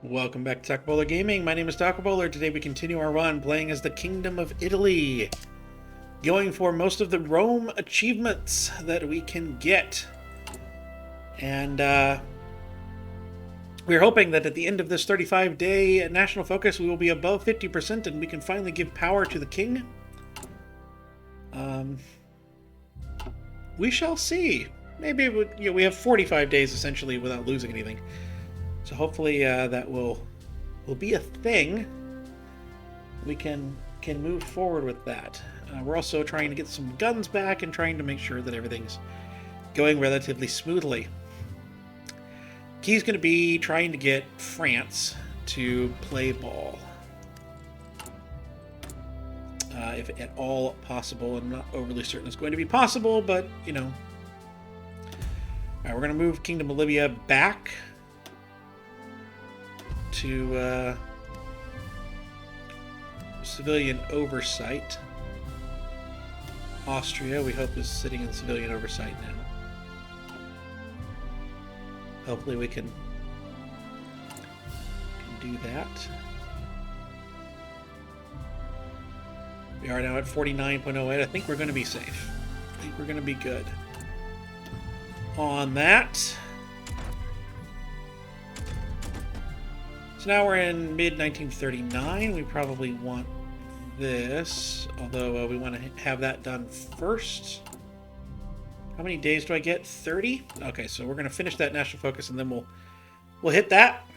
Welcome back to Taco Bowler Gaming. My name is Taco Bowler. Today we continue our run playing as the Kingdom of Italy, going for most of the Rome achievements that we can get. And we're hoping that at the end of this 35-day national focus, we will be above 50% and we can finally give power to the king. We shall see. Maybe we have 45 days essentially without losing anything. So hopefully that will be a thing. We can move forward with that. We're also trying to get some guns back and trying to make sure that everything's going relatively smoothly. Key's going to be trying to get France to play ball. If at all possible. I'm not overly certain it's going to be possible, but, you know. Alright, we're going to move Kingdom of Libya back to civilian oversight. Austria, we hope, is sitting in civilian oversight now. Hopefully we can do that. We are now at 49.08. I think we're going to be safe. I think we're going to be good on that. So now we're in mid-1939. We probably want this, although we want to have that done first. How many days do I get? 30? Okay, so we're going to finish that national focus and then we'll hit that.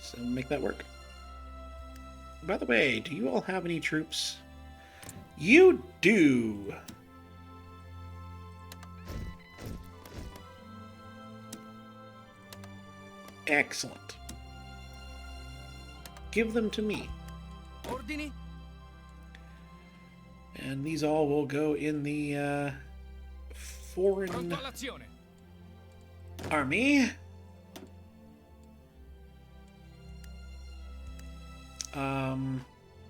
So make that work. By the way, do you all have any troops? You do! Excellent. Give them to me. Ordini? And these all will go in the foreign army.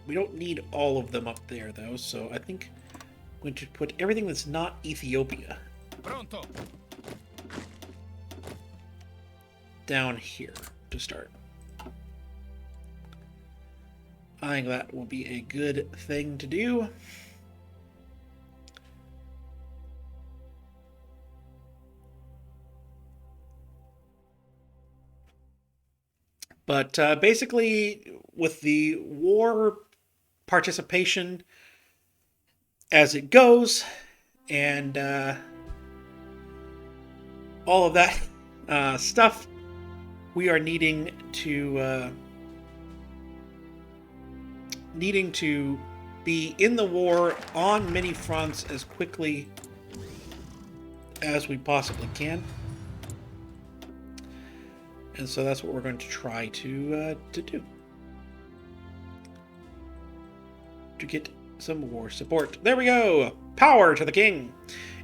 We don't need all of them up there, though, so I think I'm going to put everything that's not Ethiopia Pronto. down here to start. I think that will be a good thing to do. But basically, with the war participation as it goes, and all of that stuff, we are needing to be in the war on many fronts as quickly as we possibly can. And so that's what we're going to try to do. To get some war support. There we go! Power to the king!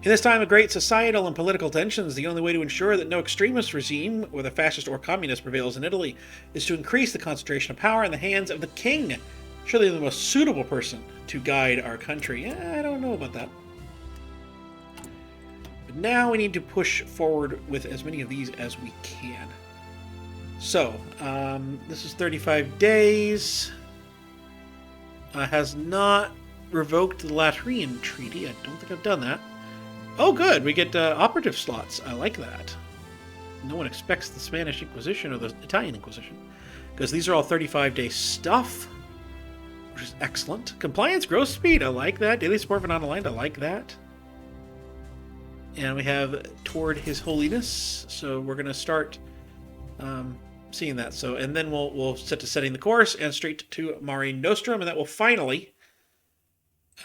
In this time of great societal and political tensions, the only way to ensure that no extremist regime, whether fascist or communist, prevails in Italy is to increase the concentration of power in the hands of the king. Surely the most suitable person to guide our country. I don't know about that. But now we need to push forward with as many of these as we can. So, this is 35 days. Has not revoked the Lateran Treaty. I don't think I've done that. Oh, good. We get operative slots. I like that. No one expects the Spanish Inquisition or the Italian Inquisition, because these are all 35-day stuff, which is excellent. Compliance growth speed. I like that. Daily support for non-aligned. I like that. And we have toward His Holiness. So we're going to start seeing that. So, and then we'll set to setting the course and straight to Mare Nostrum, and that will finally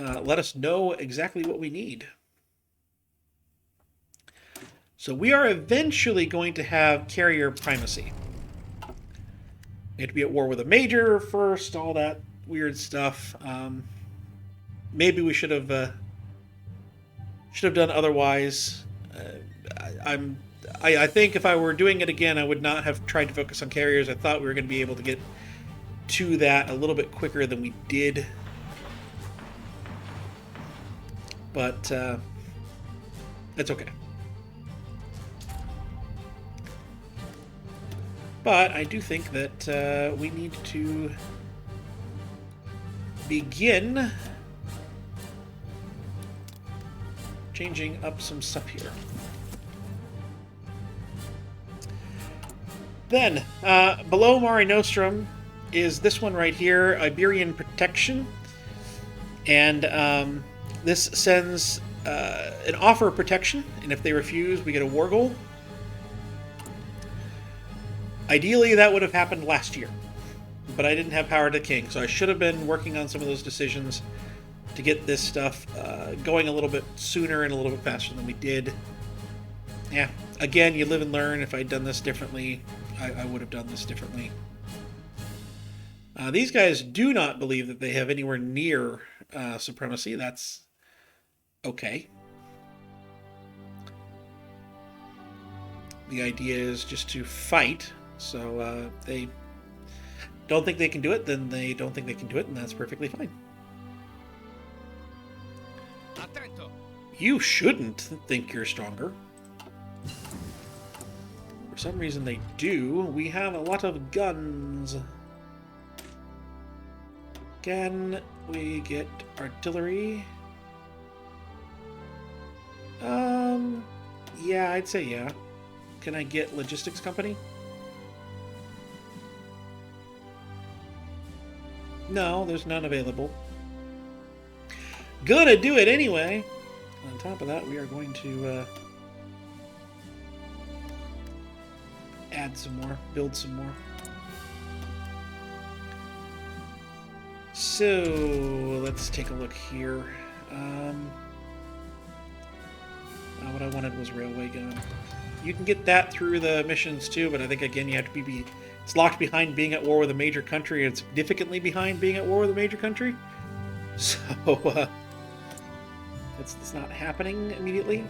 let us know exactly what we need. So we are eventually going to have carrier primacy. We have to be at war with a major first, all that weird stuff. Maybe we should have done otherwise. I think if I were doing it again, I would not have tried to focus on carriers. I thought we were going to be able to get to that a little bit quicker than we did. But it's okay. But I do think that we need to begin changing up some stuff here. Then, below Mare Nostrum is this one right here, Iberian Protection. And this sends an offer of protection, and if they refuse, we get a war goal. Ideally, that would have happened last year, but I didn't have power to the king, so I should have been working on some of those decisions to get this stuff going a little bit sooner and a little bit faster than we did. Yeah, again, you live and learn. If I'd done this differently, I would have done this differently. These guys do not believe that they have anywhere near supremacy. That's okay. The idea is just to fight. So they don't think they can do it, then they don't think they can do it, and that's perfectly fine. Attento. You shouldn't think you're stronger. For some reason they do. We have a lot of guns. Can we get artillery? Yeah, I'd say yeah. Can I get logistics company? No, there's none available. Gonna do it anyway. On top of that, we are going to add some more, build some more. So, let's take a look here. What I wanted was railway gun. You can get that through the missions too, but I think again you have to be it's locked behind being at war with a major country, and significantly behind being at war with a major country. So it's not happening immediately.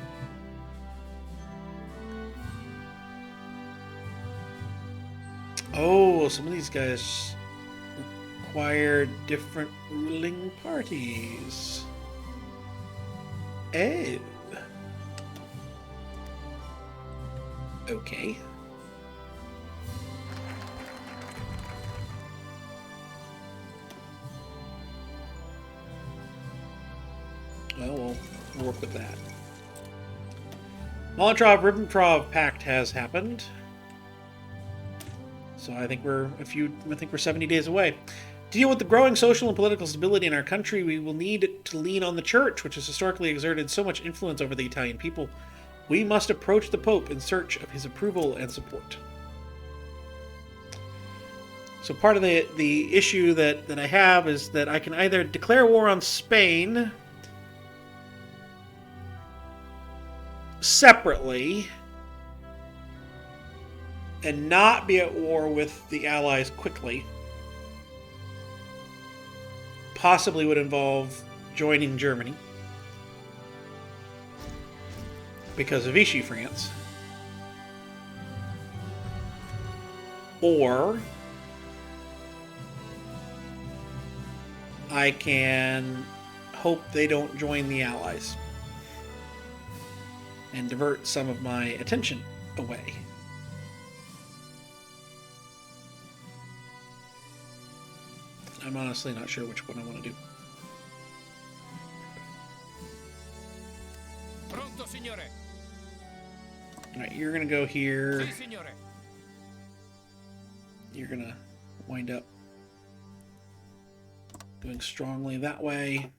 Oh, some of these guys require different ruling parties. Oh. Okay. Well, we'll work with that. Molotov-Ribbentrop Pact has happened. So I think we're 70 days away. To deal with the growing social and political instability in our country, we will need to lean on the church, which has historically exerted so much influence over the Italian people. We must approach the Pope in search of his approval and support. So part of the issue that I have is that I can either declare war on Spain separately and not be at war with the Allies quickly. Possibly would involve joining Germany because of Vichy France. Or I can hope they don't join the Allies and divert some of my attention away. I'm honestly not sure which one I want to do. Pronto, signore. Alright, you're going to go here. Si, signore. You're going to wind up going strongly that way.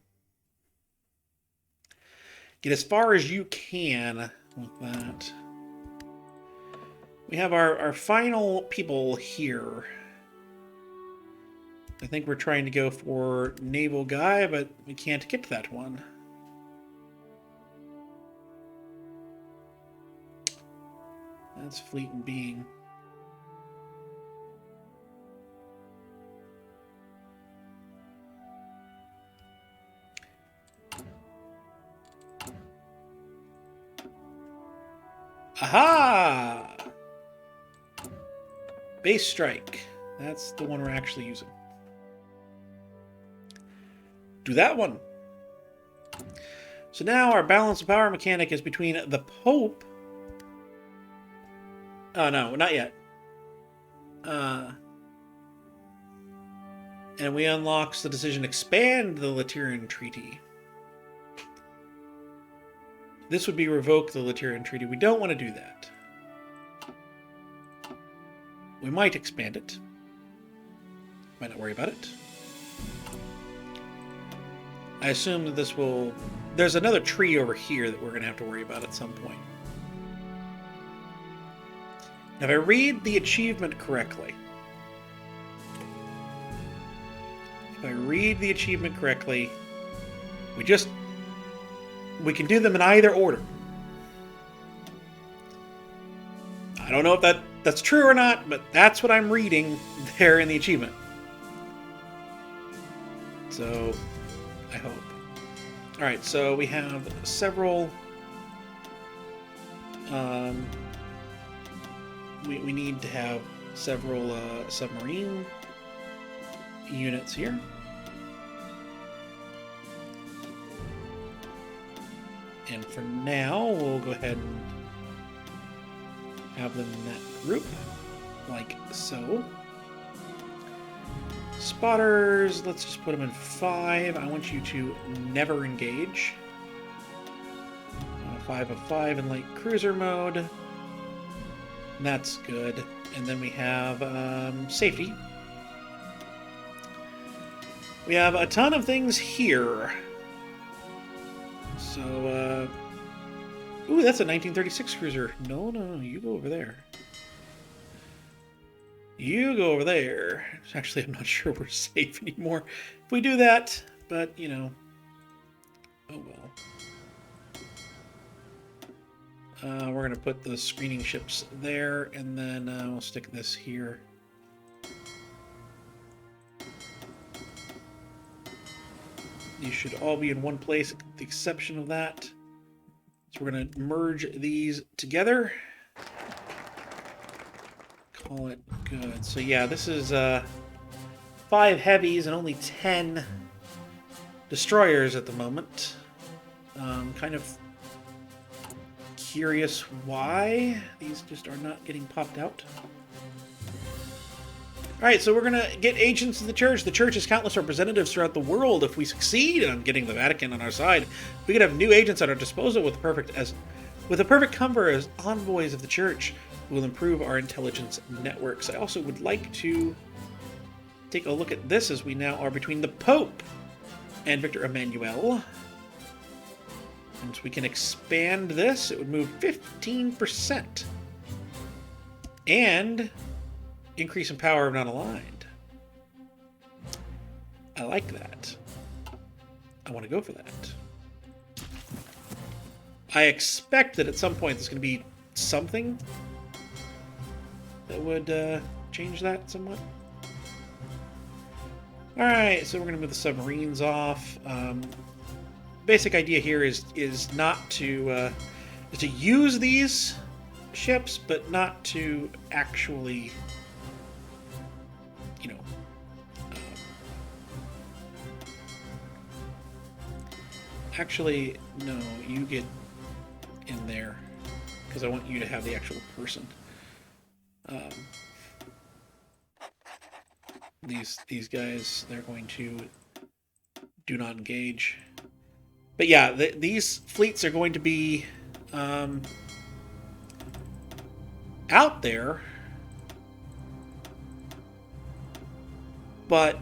Get as far as you can with that. We have our final people here. I think we're trying to go for naval guy, but we can't get that one. That's fleet and being. Aha! Base strike. That's the one we're actually using. Do that one. So now our balance of power mechanic is between the Pope. Oh no, not yet. And we unlock the decision to expand the Lateran Treaty. This would be revoke the Lateran Treaty. We don't want to do that. We might expand it. Might not worry about it. I assume that this will... There's another tree over here that we're going to have to worry about at some point. Now, if I read the achievement correctly... we can do them in either order. I don't know if that's true or not, but that's what I'm reading there in the achievement. So, I hope. Alright, so we have several... we need to have several submarine units here. And for now, we'll go ahead and have them in that group, like so. Spotters, let's just put them in 5. I want you to never engage. 5 of 5 in light cruiser mode. That's good. And then we have safety. We have a ton of things here. So, ooh, that's a 1936 cruiser. No, you go over there. You go over there. Actually, I'm not sure we're safe anymore if we do that, but, you know. Oh, well. We're going to put the screening ships there, and then we'll stick this here. These should all be in one place, with the exception of that. So we're going to merge these together. Call it good. So yeah, this is 5 heavies and only 10 destroyers at the moment. Kind of curious why these just are not getting popped out. Alright, so we're going to get agents of the church. The church has countless representatives throughout the world. If we succeed on getting the Vatican on our side, we could have new agents at our disposal with a perfect cover as envoys of the church who will improve our intelligence networks. I also would like to take a look at this, as we now are between the Pope and Victor Emmanuel. And so we can expand this. It would move 15%. And increase in power of non-aligned. I like that. I want to go for that. I expect that at some point there's going to be something that would change that somewhat. Alright, so we're going to move the submarines off. Basic idea here is not to use these ships, but not to actually, you know, actually, no, you get in there, because I want you to have the actual person. These guys, they're going to do not engage. But yeah, these fleets are going to be out there, but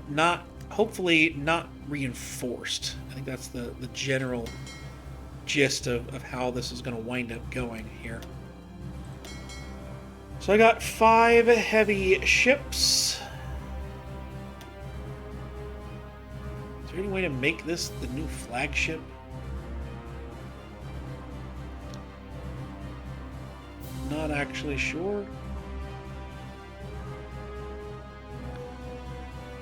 hopefully not reinforced. I think that's the general gist of how this is going to wind up going here. So I got 5 heavy ships. Is there any way to make this the new flagship? Not actually sure.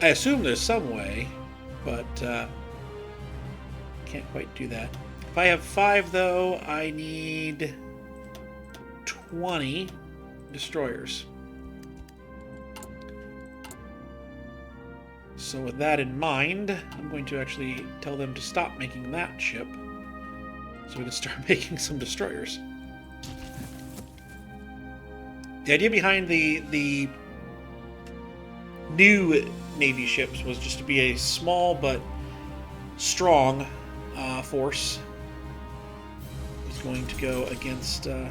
I assume there's some way, but can't quite do that. If I have 5, though, I need 20 destroyers. So with that in mind, I'm going to actually tell them to stop making that ship, so we can start making some destroyers. The idea behind the new Navy ships was just to be a small but strong force. Is going to go against the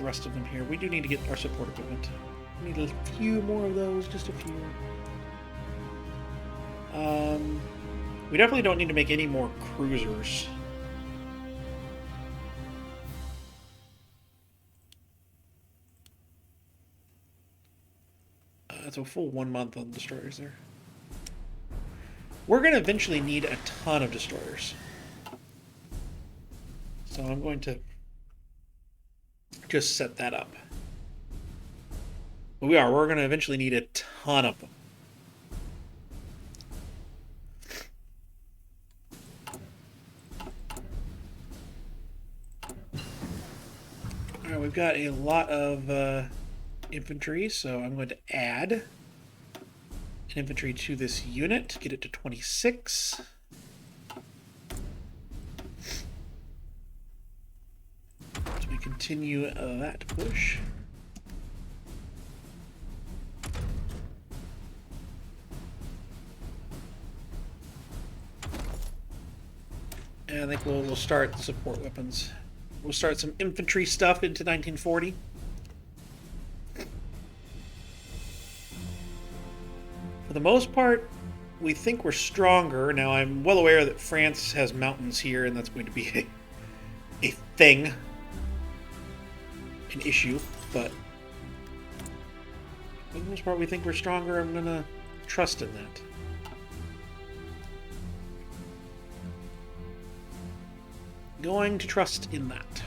rest of them here. We do need to get our support equipment. We need a few more of those, just a few. We definitely don't need to make any more cruisers. That's a full 1 month on destroyers there. We're going to eventually need a ton of destroyers. So I'm going to just set that up. But we're going to eventually need a ton of them. Alright, we've got a lot of infantry, so I'm going to add an infantry to this unit, get it to 26. So we continue that push. And I think we'll start the support weapons. We'll start some infantry stuff into 1940. For the most part, we think we're stronger. Now, I'm well aware that France has mountains here, and that's going to be a thing, an issue, but for the most part, we think we're stronger. I'm going to trust in that. Going to trust in that.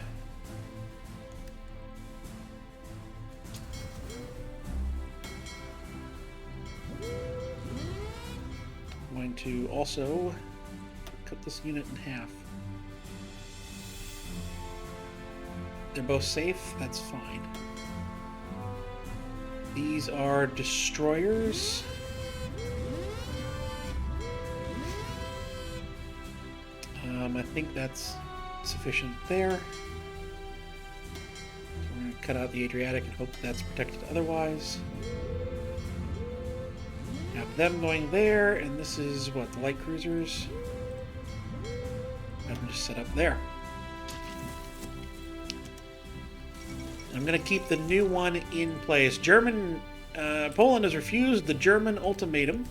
I'm going to also cut this unit in half. They're both safe, that's fine. These are destroyers. I think that's sufficient there. So we're going to cut out the Adriatic and hope that's protected otherwise. Have them going there, and this is what, the light cruisers? Have them just set up there. I'm going to keep the new one in place. Poland has refused the German ultimatum.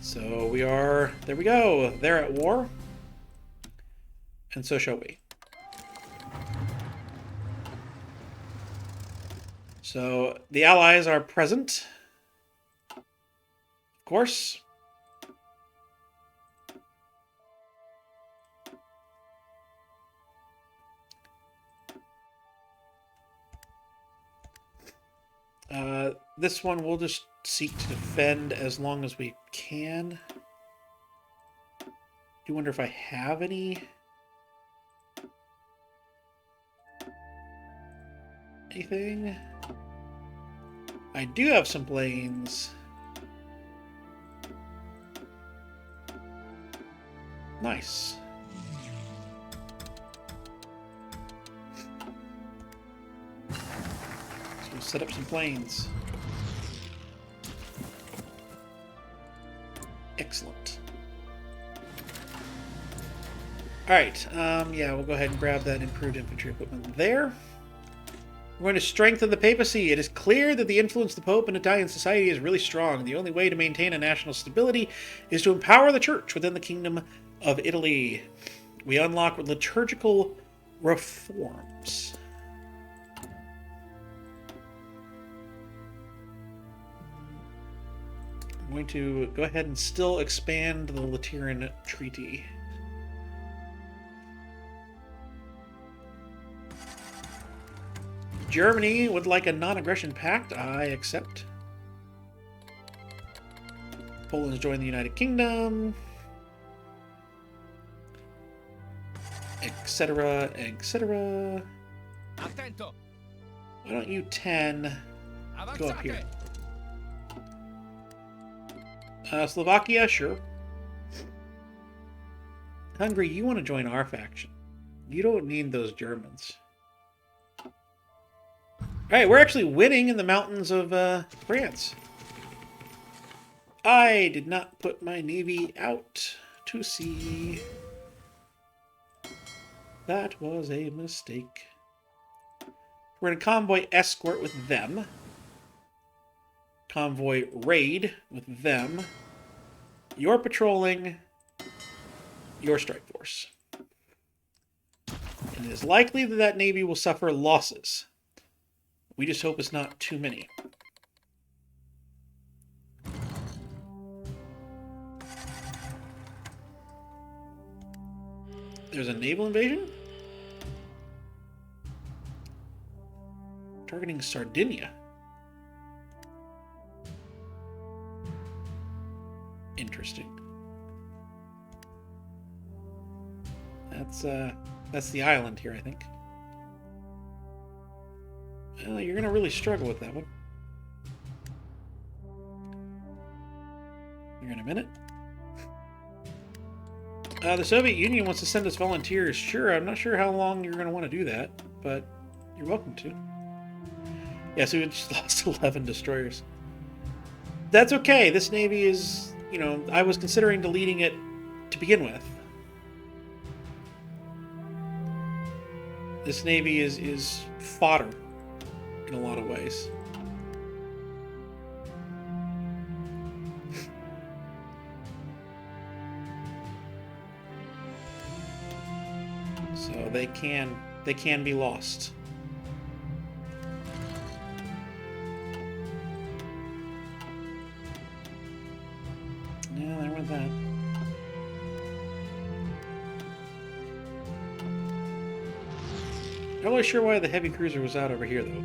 So there we go. They're at war. And so shall we. So the Allies are present. Of course. This one we'll just seek to defend as long as we can. Do wonder if I have anything. I do have some planes. Nice. So we'll set up some planes. Excellent. Alright, yeah, we'll go ahead and grab that improved infantry equipment there. We're going to strengthen the papacy. It is clear that the influence of the Pope in Italian society is really strong. The only way to maintain a national stability is to empower the Church within the Kingdom of Italy. We unlock liturgical reforms. I'm going to go ahead and still expand the Lateran Treaty. Germany would like a non-aggression pact. I accept. Poland's joined the United Kingdom. Etc., etc. Attento. Why don't you 10 go up here? Slovakia, sure. Hungary, you want to join our faction. You don't need those Germans. Alright, we're actually winning in the mountains of France. I did not put my navy out to sea. That was a mistake. We're in a convoy escort with them. Convoy raid with them. You're patrolling. Your strike force. And it is likely that that navy will suffer losses. We just hope it's not too many. There's a naval invasion? Targeting Sardinia. Interesting. That's the island here, I think. Well, you're gonna really struggle with that one. Here in a minute. The Soviet Union wants to send us volunteers. Sure, I'm not sure how long you're gonna want to do that, but you're welcome to. Yeah, so we just lost 11 destroyers. That's okay. This navy is, you know, I was considering deleting it to begin with. This navy is fodder in a lot of ways. So they can be lost. Yeah, there went that. I'm not really sure why the heavy cruiser was out over here, though.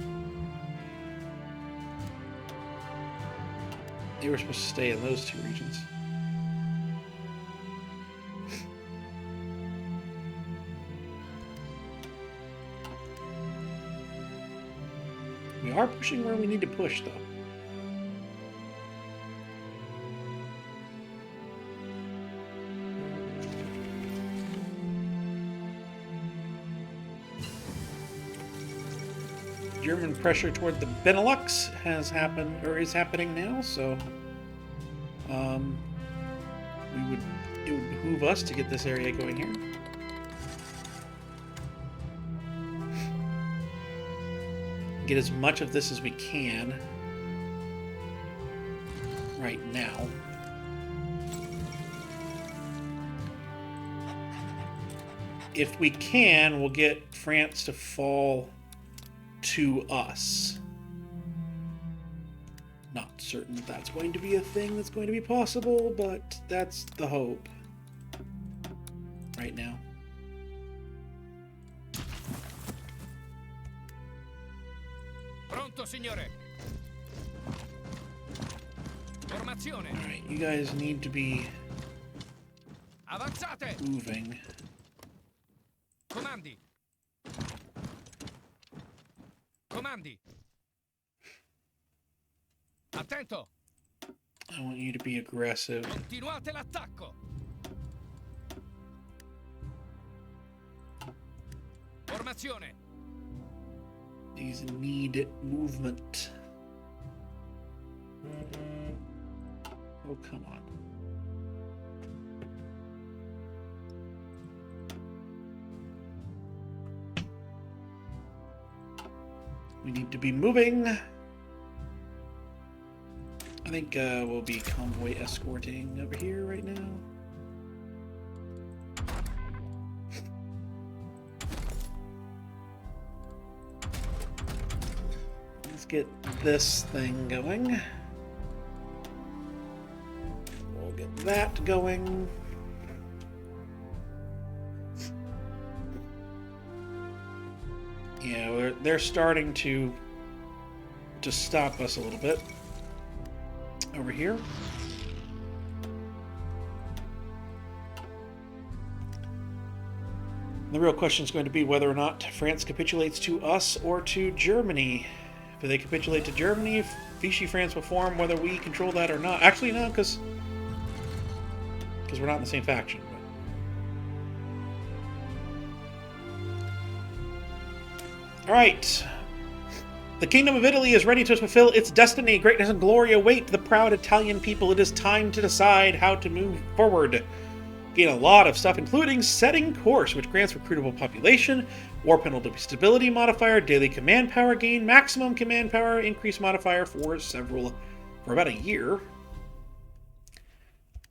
They were supposed to stay in those two regions. We are pushing where we need to push, though. German pressure toward the Benelux has happened, or is happening now, so it would behoove us to get this area going here. Get as much of this as we can right now. If we can, we'll get France to fall to us. Not certain that that's going to be a thing that's going to be possible, but that's the hope right now. Pronto, signore. Formazione. All right, you guys need to be Avanzate. moving. Comandi. Comandi. Attento. I want you to be aggressive. Continuate l'attacco. Formazione. These need movement. Oh, come on. We need to be moving. I think we'll be convoy escorting over here right now. Let's get this thing going. We'll get that going. Yeah, they're starting to stop us a little bit over here. The real question is going to be whether or not France capitulates to us or to Germany. If they capitulate to Germany, Vichy France will form whether we control that or not. Actually, no, because we're not in the same faction. Alright. The Kingdom of Italy is ready to fulfill its destiny. Greatness and glory await the proud Italian people. It is time to decide how to move forward. Gain a lot of stuff, including setting course, which grants recruitable population, war penalty stability modifier, daily command power gain, maximum command power increase modifier for about a year.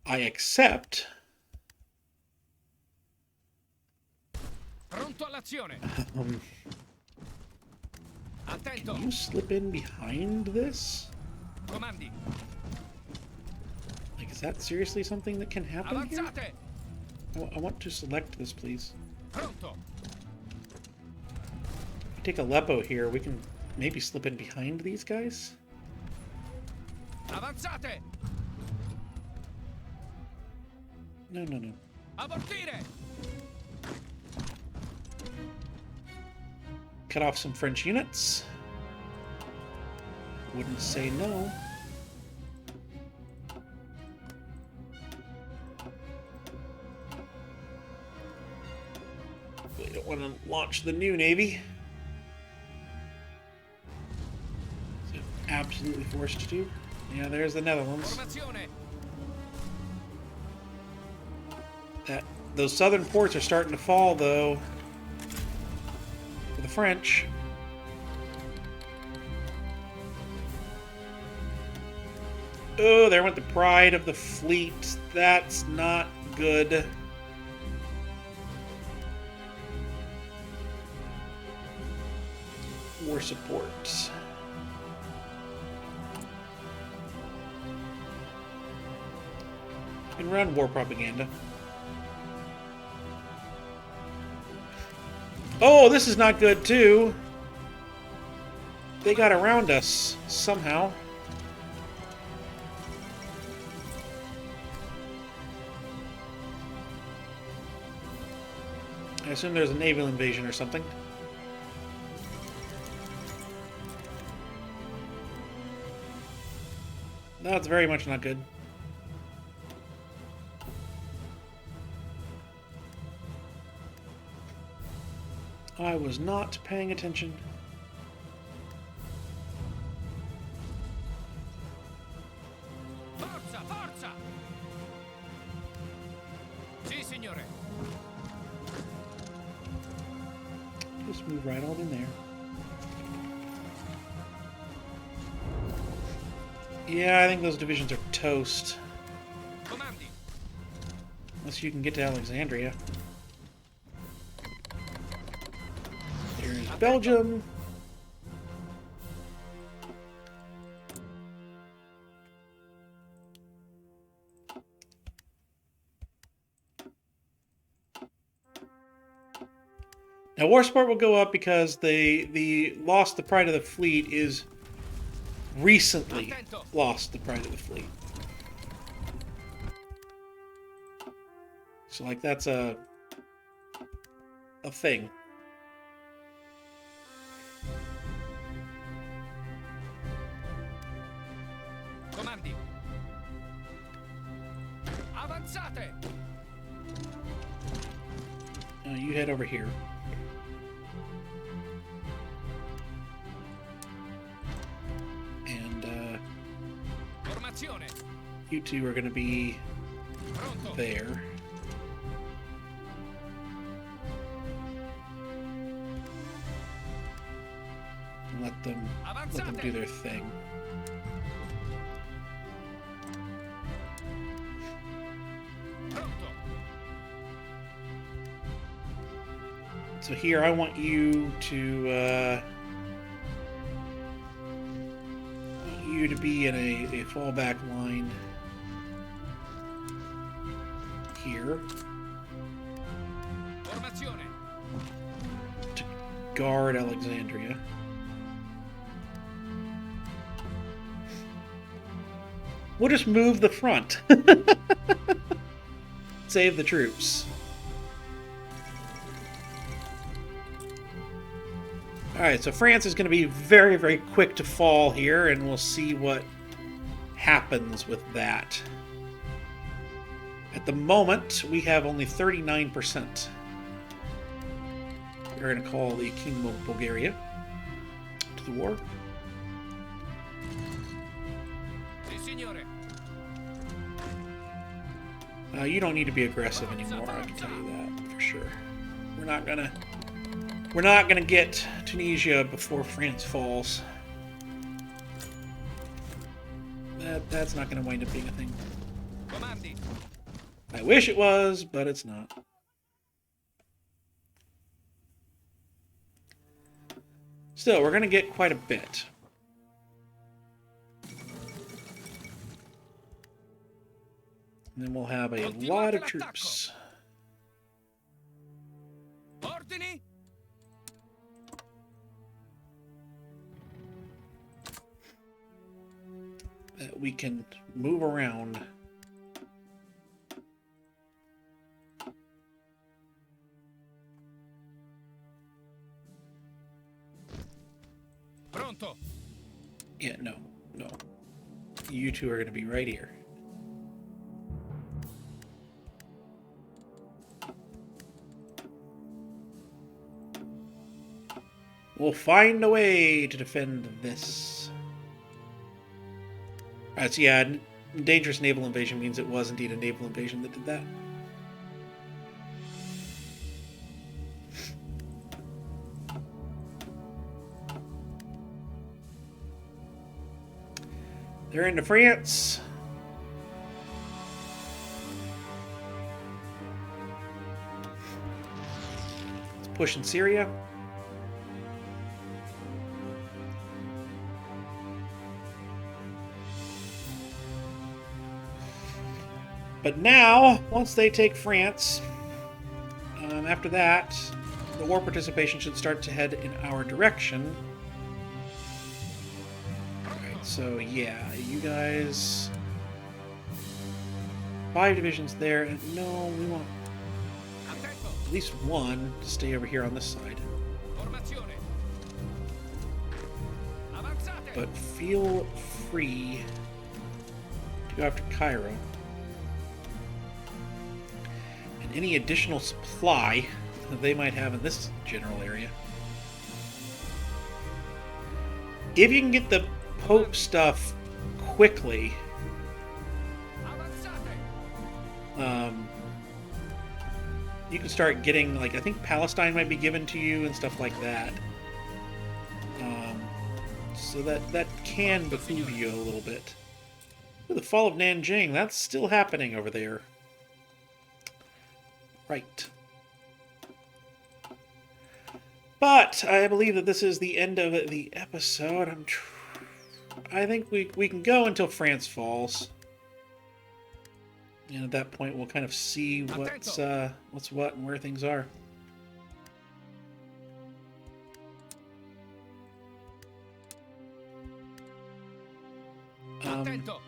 I accept. Pronto all'azione. Attento. Can you slip in behind this? Comandi. Like, is that seriously something that can happen here? Avanzate. I want to select this, please. Pronto. If we take Aleppo here, we can maybe slip in behind these guys? Avanzate. No, no, no. Abortire. Cut off some French units. Wouldn't say no. We don't want to launch the new navy. So absolutely forced to do. Yeah, there's the Netherlands. Formazione. Those southern ports are starting to fall, though. For the French. Oh, there went the pride of the fleet. That's not good. War support. You can run war propaganda. Oh, this is not good, too. They got around us, somehow. I assume there's a naval invasion or something. That's very much not good. I was not paying attention. Forza, forza. Sì, signore. Just move right on in there. Yeah, I think those divisions are toast. Comandi. Unless you can get to Alexandria. There's Belgium. Now, war support will go up because the lost the pride of the fleet is recently lost the pride of the fleet. So, like, that's a thing. Comandi. Avanzate. Now, you head over here. Formazione. You two are going to be Pronto. there. Let them do their thing. Pronto. So here, I want you to be in a fallback line here Formazione. to guard Alexandria. We'll just move the front. Save the troops. Alright, so France is going to be very, very quick to fall here, and we'll see what happens with that. At the moment, we have only 39%. We're going to call the Kingdom of Bulgaria to the war. signore. You don't need to be aggressive anymore, I can tell you that for sure. We're not gonna get Tunisia before France falls. That's not gonna wind up being a thing. Comandi. I wish it was, but it's not. Still, we're gonna get quite a bit. And then we'll have a lot of troops. Ordini. That we can move around. Pronto. Yeah, no. You two are going to be right here. We'll find a way to defend this. Alright, so yeah, dangerous naval invasion means it was indeed a naval invasion that did that. They're into France. Let's push in Syria. But now, once they take France, after that, the war participation should start to head in our direction. Alright, so yeah, you guys... 5 divisions there, and no, we want at least one to stay over here on this side. But feel free to go after Cairo. Any additional supply that they might have in this general area. If you can get the Pope stuff quickly, you can start getting, like, I think Palestine might be given to you and stuff like that. So that can behoove you a little bit. Ooh, the fall of Nanjing, that's still happening over there. Right. But I believe that this is the end of the episode. I think we can go until France falls. And at that point, we'll kind of see what's what and where things are. Attento.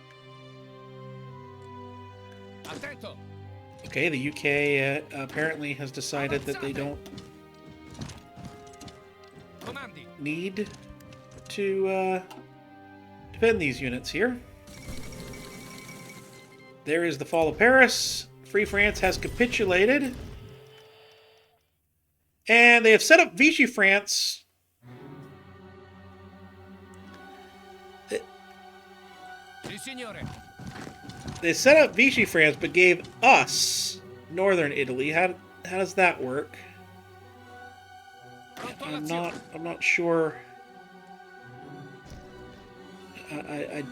Attento. Okay, the UK apparently has decided that they don't need to defend these units here. There is the fall of Paris. Free France has capitulated. And they have set up Vichy France. They set up Vichy France, but gave us Northern Italy. How does that work? I'm not sure. Alright,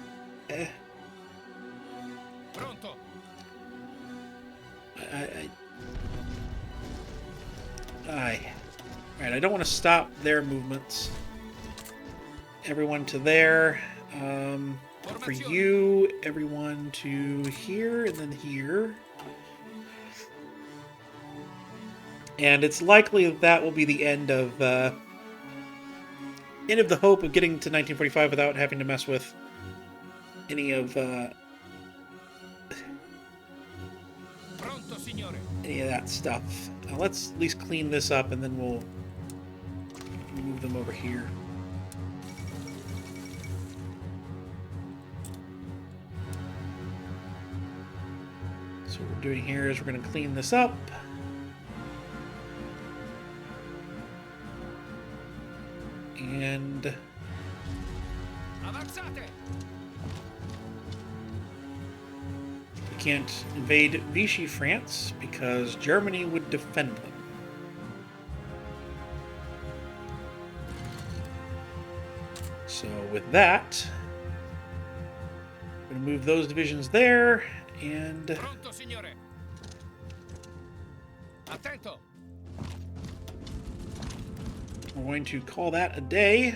I don't want to stop their movements. Everyone to there. For you, everyone to here, and then here. And it's likely that will be the end of the hope of getting to 1945 without having to mess with any of that stuff. Let's at least clean this up, and then we'll move them over here. So what we're doing here is we're going to clean this up. And can't invade Vichy France because Germany would defend them. So with that, I'm going to move those divisions there, and Pronto, signore. Attento. we're going to call that a day.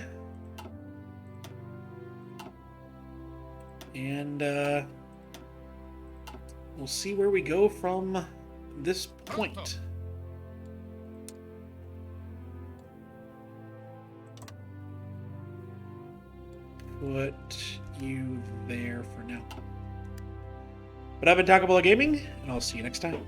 And we'll see where we go from this point. Put you there for now. But I've been Taco Gaming, and I'll see you next time.